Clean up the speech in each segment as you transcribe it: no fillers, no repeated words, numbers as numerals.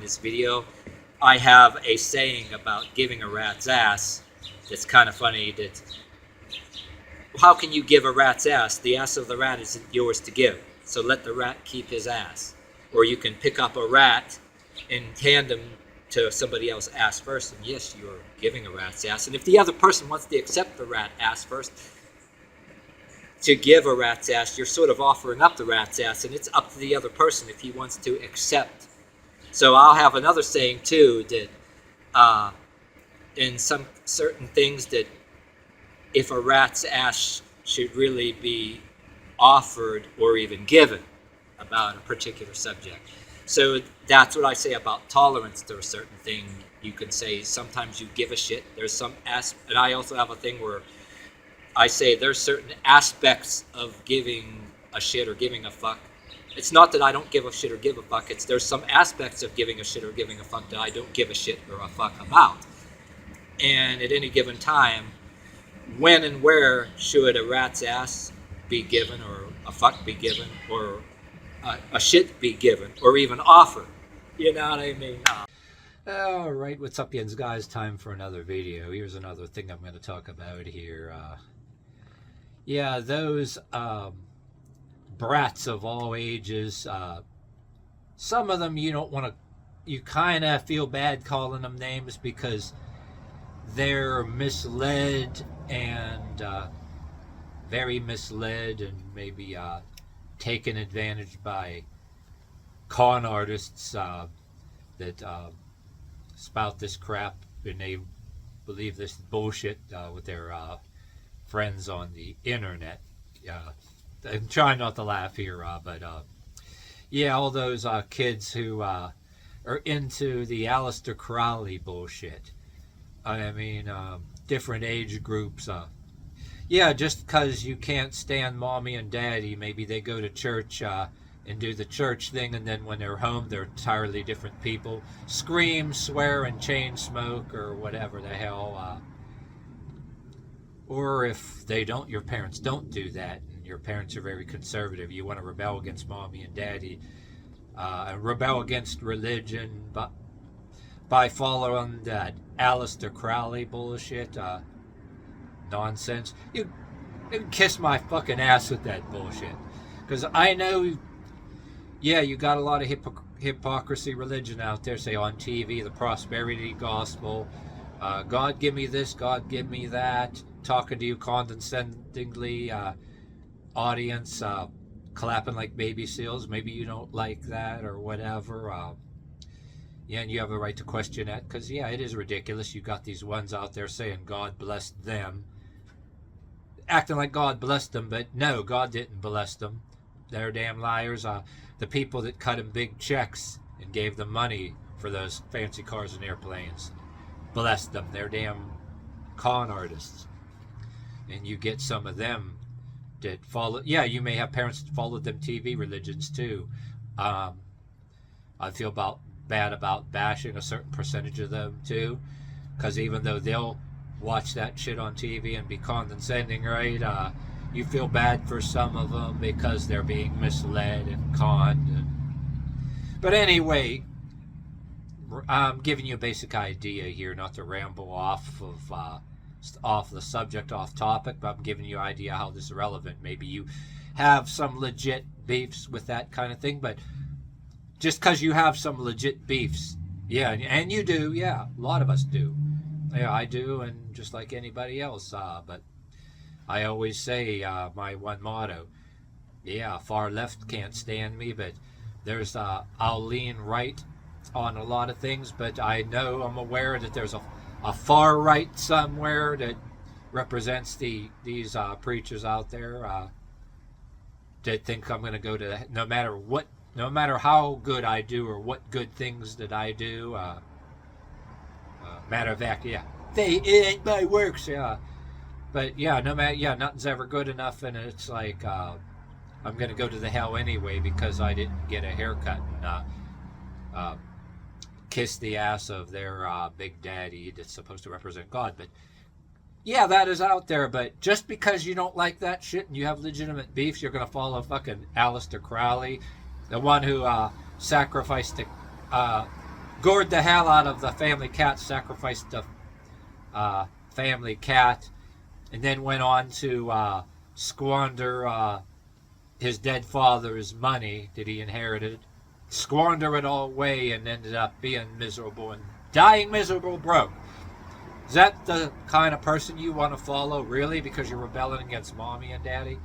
this video, I have a saying about giving a rat's ass that's kind of funny. That how can you give a rat's ass? The ass of the rat isn't yours to give, so let the rat keep his ass. Or you can pick up a rat in tandem to somebody else's ass first, and yes, you're giving a rat's ass. And if the other person wants to accept the rat ass first, to give a rat's ass, you're sort of offering up the rat's ass, and it's up to the other person if he wants to accept. So I'll have another saying too, that in some certain things, that if a rat's ass should really be offered or even given about a particular subject. So that's what I say about tolerance to a certain thing. You can say sometimes you give a shit. There's some and I also have a thing where I say there's certain aspects of giving a shit or giving a fuck. It's not that I don't give a shit or give a fuck. It's there's some aspects of giving a shit or giving a fuck that I don't give a shit or a fuck about. And at any given time, when and where should a rat's ass be given, or a fuck be given, or a shit be given, or even offered? You know what I mean? Alright, what's up, yins guys? Time for another video. Here's another thing I'm going to talk about here. Yeah, those brats of all ages, some of them you don't want to, you kind of feel bad calling them names because they're misled and very misled and maybe taken advantage by con artists that spout this crap and they believe this bullshit with their friends on the internet. I'm trying not to laugh here, but yeah, all those kids who are into the Aleister Crowley bullshit. I mean, different age groups. Yeah, just because you can't stand mommy and daddy, maybe they go to church and do the church thing, and then when they're home, they're entirely different people. Scream, swear, and chain smoke, or whatever the hell. Or if they don't, your parents don't do that, and your parents are very conservative, you want to rebel against mommy and daddy, rebel against religion, but by following that Aleister Crowley bullshit, nonsense. You can kiss my fucking ass with that bullshit. Because I know, yeah, you got a lot of hypocrisy religion out there, say on TV, the prosperity gospel, God give me this, God give me that, talking to you condescendingly, audience, clapping like baby seals. Maybe you don't like that or whatever. Yeah, and you have a right to question that, because, yeah, it is ridiculous. You got these ones out there saying God blessed them, acting like God blessed them, but no, God didn't bless them. They're damn liars. The people that cut them big checks and gave them money for those fancy cars and airplanes blessed them. They're damn con artists. And you get some of them that follow, yeah, you may have parents that follow them TV religions too. I feel bad about bashing a certain percentage of them too, because even though they'll watch that shit on TV and be condescending, right, you feel bad for some of them because they're being misled and conned. But anyway, I'm giving you a basic idea here, not to ramble off the subject, off topic, but I'm giving you an idea how this is relevant. Maybe you have some legit beefs with that kind of thing, but just because you have some legit beefs, yeah, and you do, yeah, a lot of us do. Yeah, I do, and just like anybody else. But I always say my one motto, yeah, far left can't stand me, but I'll lean right on a lot of things, but I'm aware that there's a far right somewhere that represents these preachers out there that think I'm going to go to, no matter how good I do or what good things that I do. Matter of fact, yeah, it ain't my works, yeah. But yeah, nothing's ever good enough, and it's like I'm gonna go to the hell anyway because I didn't get a haircut and kiss the ass of their big daddy that's supposed to represent God. But yeah, that is out there. But just because you don't like that shit and you have legitimate beefs, you're gonna follow fucking Aleister Crowley, the one who sacrificed gored the hell out of the family cat, sacrificed the family cat, and then went on to squander his dead father's money that he inherited, squander it all away, and ended up being miserable and dying miserable broke. Is that the kind of person you want to follow, really, because you're rebelling against mommy and daddy?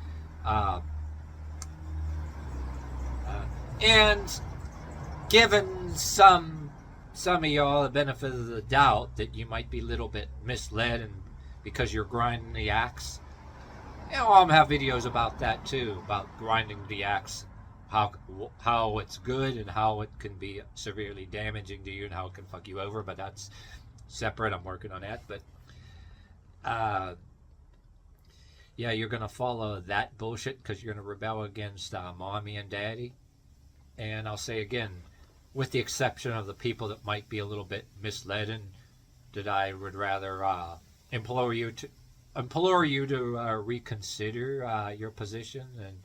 And given some of y'all the benefit of the doubt that you might be a little bit misled and because you're grinding the axe, I'll have videos about that too, about grinding the axe, how it's good and how it can be severely damaging to you and how it can fuck you over, but that's separate. I'm working on that. But yeah, you're gonna follow that bullshit because you're gonna rebel against mommy and daddy. And I'll say again, with the exception of the people that might be a little bit misled, and that I would rather implore you to reconsider your position. And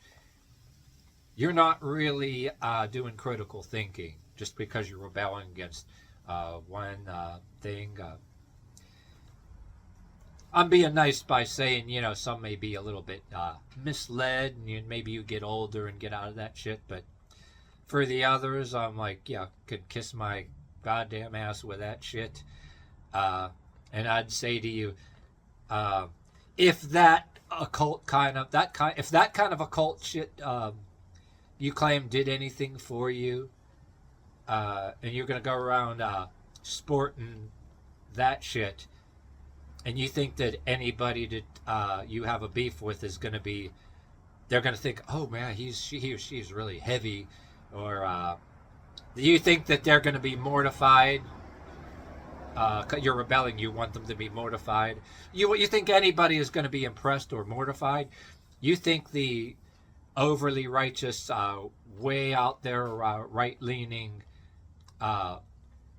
you're not really doing critical thinking just because you're rebelling against one thing. I'm being nice by saying, some may be a little bit misled, and maybe you get older and get out of that shit, but for the others, I'm like, could kiss my goddamn ass with that shit. And I'd say to you, if that kind of occult shit you claim did anything for you, and you're gonna go around sporting that shit, and you think that anybody that you have a beef with is gonna be, they're gonna think, oh man, he or she's really heavy, or do you think that they're gonna be mortified? You're rebelling. You want them to be mortified. You think anybody is going to be impressed or mortified? You think the overly righteous, way out there, right-leaning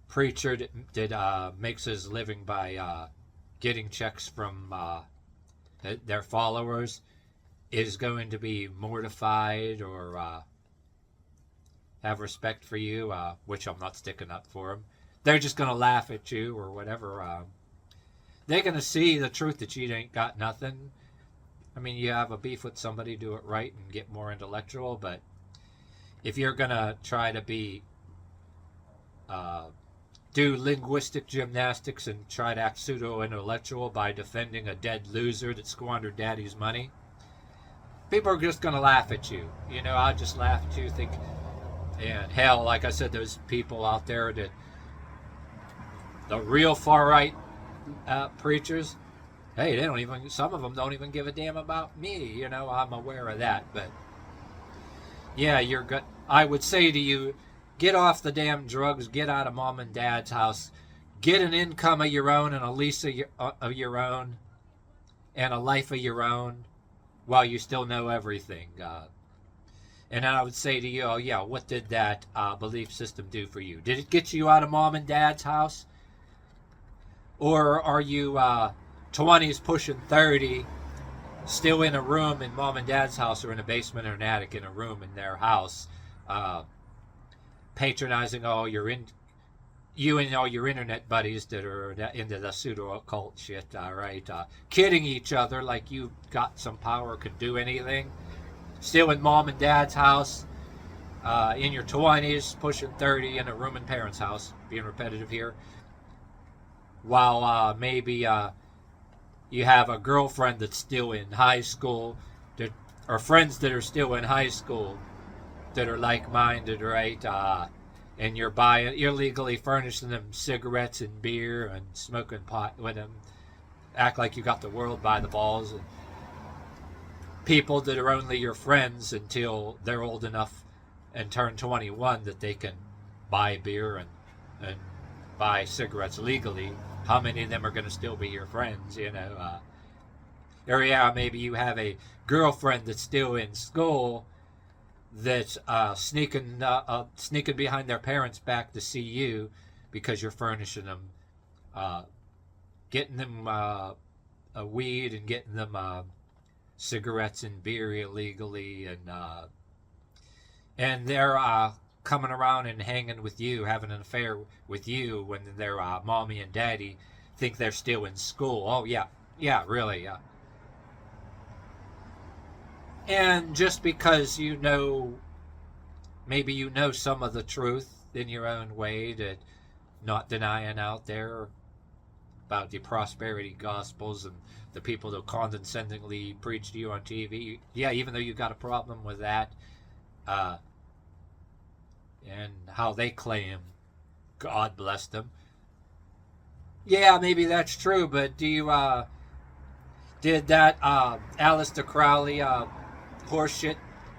preacher that makes his living by getting checks from their followers is going to be mortified or have respect for you, which I'm not sticking up for them. They're just going to laugh at you or whatever. They're going to see the truth that you ain't got nothing. I mean, you have a beef with somebody, do it right and get more intellectual. But if you're going to try to do linguistic gymnastics and try to act pseudo-intellectual by defending a dead loser that squandered daddy's money, people are just going to laugh at you. I'll just laugh at you, think, and hell, like I said, there's people out there that the real far right preachers, hey, some of them don't even give a damn about me. I'm aware of that. But yeah, I would say to you, get off the damn drugs, get out of mom and dad's house, get an income of your own and a lease of your own and a life of your own while you still know everything. And I would say to you, what did that belief system do for you? Did it get you out of mom and dad's house? Or are you 20s pushing 30, still in a room in mom and dad's house, or in a basement or an attic in a room in their house, patronizing you and all your internet buddies that are into the pseudo-occult shit, right? Kidding each other like you got some power, could do anything. Still in mom and dad's house, in your 20s, pushing 30, in a room in parents' house, being repetitive here. While maybe you have a girlfriend that's still in high school, or friends that are still in high school that are like-minded, right? And you're legally furnishing them cigarettes and beer and smoking pot with them. Act like you got the world by the balls. And people that are only your friends until they're old enough and turn 21 that they can buy beer and buy cigarettes legally. How many of them are going to still be your friends, Or maybe you have a girlfriend that's still in school that's sneaking behind their parents' back to see you because you're furnishing them, getting them a weed and getting them cigarettes and beer illegally, and they're coming around and hanging with you, having an affair with you when their mommy and daddy think they're still in school. Oh, yeah. Yeah, really, yeah. And just because you know, maybe you know some of the truth in your own way, that not denying out there about the prosperity gospels and the people that condescendingly preach to you on TV. Yeah, even though you got a problem with that, uh, and how they claim, God bless them. Yeah, maybe that's true, but do you, did that, Aleister Crowley, horseshit,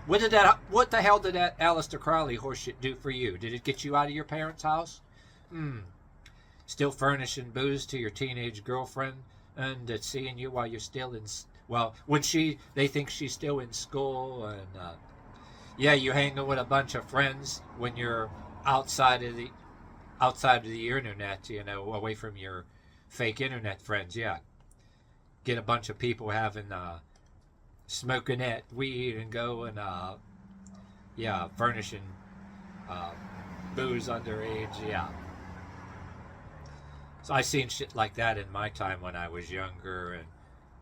what the hell did that Aleister Crowley horseshit do for you? Did it get you out of your parents' house? Hmm. Still furnishing booze to your teenage girlfriend and seeing you while you're still in, well, when they think she's still in school, and yeah, you hanging with a bunch of friends when you're outside of the internet, away from your fake internet friends. Yeah, get a bunch of people having smoking that weed and going yeah, furnishing uh, booze underage. Yeah. So I seen shit like that in my time when I was younger,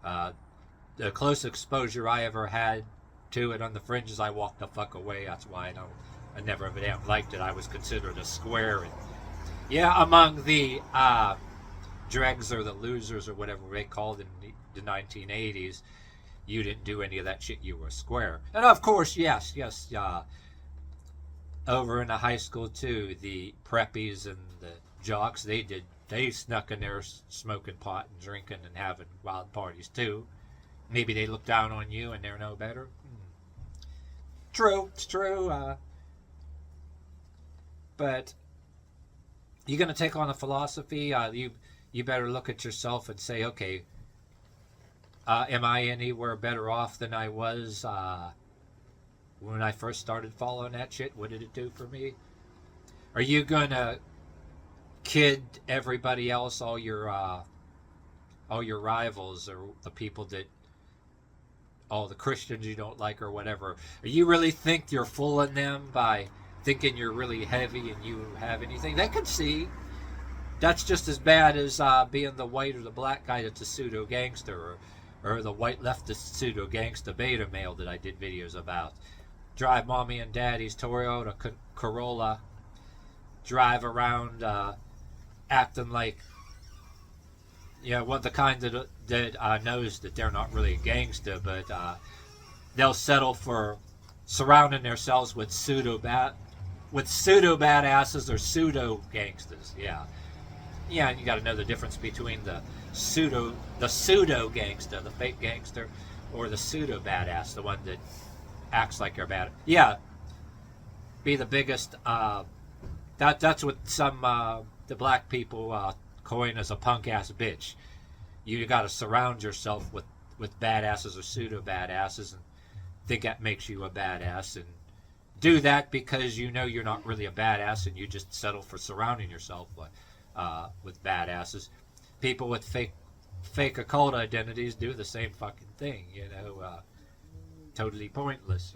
and the close exposure I ever had to it on the fringes, I walked the fuck away. That's why I never damn liked it. I was considered a square, and yeah, among the dregs or the losers or whatever they called in the 1980s, you didn't do any of that shit. You were a square, and of course, yes, over in the high school too, the preppies and the jocks, they snuck in there smoking pot and drinking and having wild parties too. Maybe they look down on you and they're no better. True, it's true. But you're going to take on a philosophy. You better look at yourself and say, okay, am I anywhere better off than I was when I first started following that shit? What did it do for me? Are you going to kid everybody else, all your rivals, or the people that, all the Christians you don't like or whatever? Or you really think you're fooling them by thinking you're really heavy and you have anything? They can see. That's just as bad as being the white or the black guy that's a pseudo gangster, or the white leftist pseudo gangster beta male that I did videos about. Drive mommy and daddy's Toyota Corolla, drive around acting like, the kind that knows that they're not really a gangster, but they'll settle for surrounding themselves with pseudo badasses or pseudo gangsters. Yeah, and you got to know the difference between the pseudo gangster, the fake gangster, or the pseudo badass, the one that acts like you're bad. Yeah, be the biggest. That's what some the black people coin as a punk ass bitch. You got to surround yourself with badasses or pseudo badasses and think that makes you a badass, and do that because you know you're not really a badass and you just settle for surrounding yourself with badasses. People with fake occult identities do the same fucking thing, totally pointless,